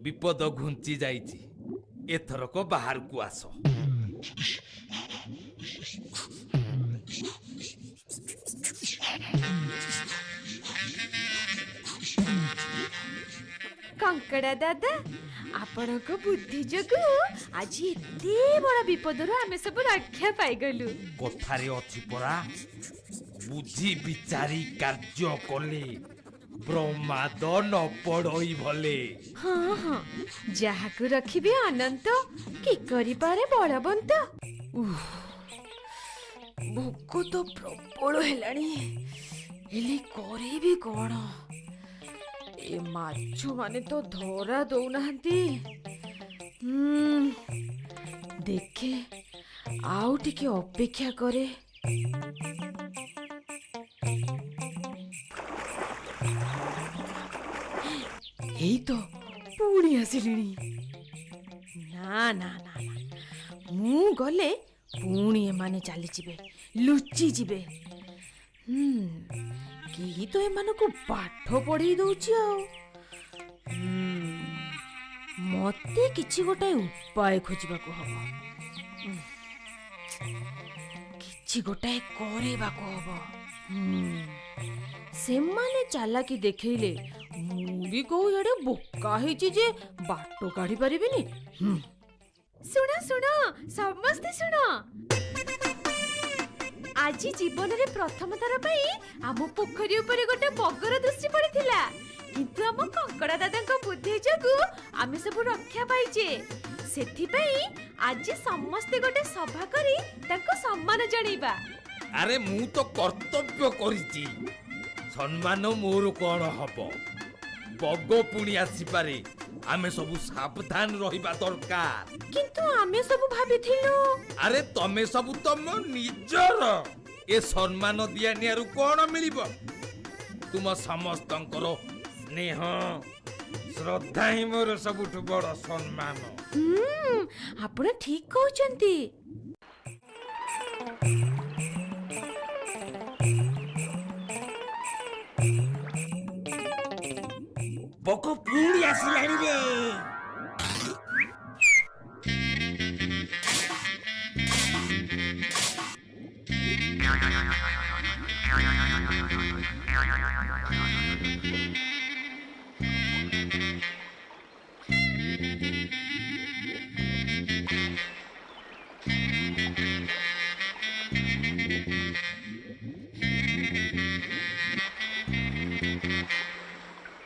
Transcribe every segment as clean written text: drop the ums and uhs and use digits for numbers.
विपद घुंची जाइछि एथरक बाहर को आस। कंकड़ा दादा आपण बुद्धि जगु आज एते बड़ा विपद आमे सब रक्षा पाई गलु। कथारे अछि परा बुद्धि विचारी कार्य कले ब्रह्माद न पड़ई भले। हाँ हाँ जहा को रखिबे अनंत कि करि पारे बलवंत। भोक तो प्रबल हेलानी हेली करे भी कोन ए माछु माने तो धरा दौनाहांती। देखे आउ टिके अपेक्षा करे। एई तो पुणी आसिलिनी। ना ना ना ना मु गले पुणी एमाने चली जिबे लुचि जिबे। केही तो एमानकु पाठ पढ़ी दउछि आ मते किछि गोटे उपाय खोजिबाकु हबो। किछि गोटे करेबाकु हबो। सेमाने चालाकी देखैले मु भी को एडे बोका हेछि जे बाटो काढी परिबिनी। सुना सुना समस्ते सुना आज जीवन रे प्रथम थर पई आम पोखरी ऊपर गोटे बगर दृष्टि पड़िथिला किंतु आम कंकड़ा दादा को बुद्धि जगु आमे सब रक्षा पाइचे। सेथि पई आज समस्ते गोटे सभा करी ताको सम्मान जणैबा। अरे मु तो कर्तव्य करिछि सम्मान मोर कोन हबो। बग पुणी आसी पारे आमे सब सावधान रहिबा दरकार। किंतु आमे सब भाबिथिलु अरे तमे सब तम निजर ए सम्मान दिया नियारु कोन मिलिबो। तुम समस्तंकर स्नेह श्रद्धा ही मोर सबुठ बड़ सम्मान। आपण ठीक कहउचंती। बग पुणी आसिलानी रे।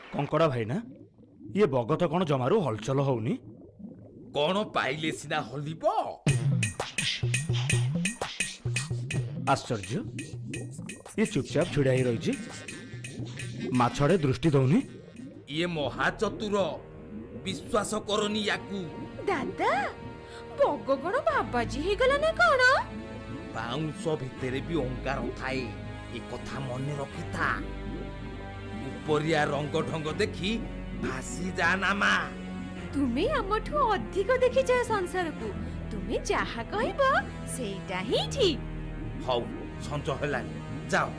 कंकड़ा भाई ना ये बग तो कौन जमारू हलचल होनी। कौन पाइले सिना हलिबो। आश्चर्य ये चुपचाप छिड़ा ही रही माछड़े दृष्टि दौनी। ये महाचतुर विश्वास करनी याकू। दादा बग कोन बाबाजी हे गला ना कोन। बाउंस भितरे भी ओंकार थाए ए कथा मन रखिता। उपरिया रंग ढंग देखी भासी जाना मा। तुमे हमठु अधिक देखि जाय संसार को तुमे जाहा कहबो सेटा ही ठीक। हौ संज हेलानी जाओ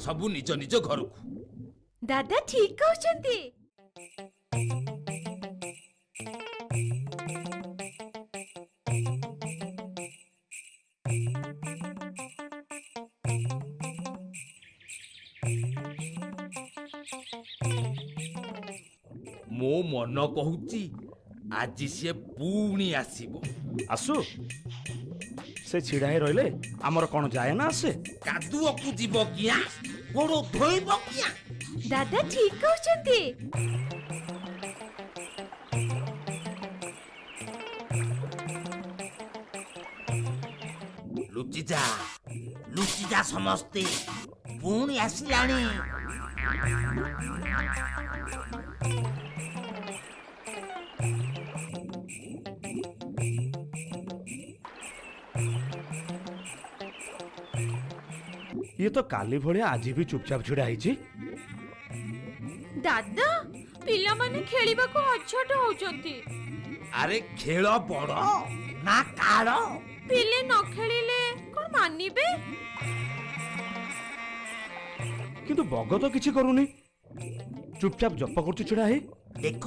सबु निज निज घर को। दादा ठीक कहउचंती। मो मन कहूची आज सी पुणी आसीबो। आसु से छिड़ा ही रहिले आमर कौन जाए ना आसे। कादुओ को जीव किया गोड़ धोइबो किया। दादा ठीक कहउचंती। लुचि जा समस्ते पुणी आसिलानी। ये तो काली भलिया आज भी चुपचाप छिड़ा ही। दादा पिला माने खेलिबा को अछट होचंती। अरे खेल बड़ ना काल पिले न खेलिले कोन मानिबे। किंतु बग तो किछि करूनी चुपचाप जप करछु छिड़ा ही। देख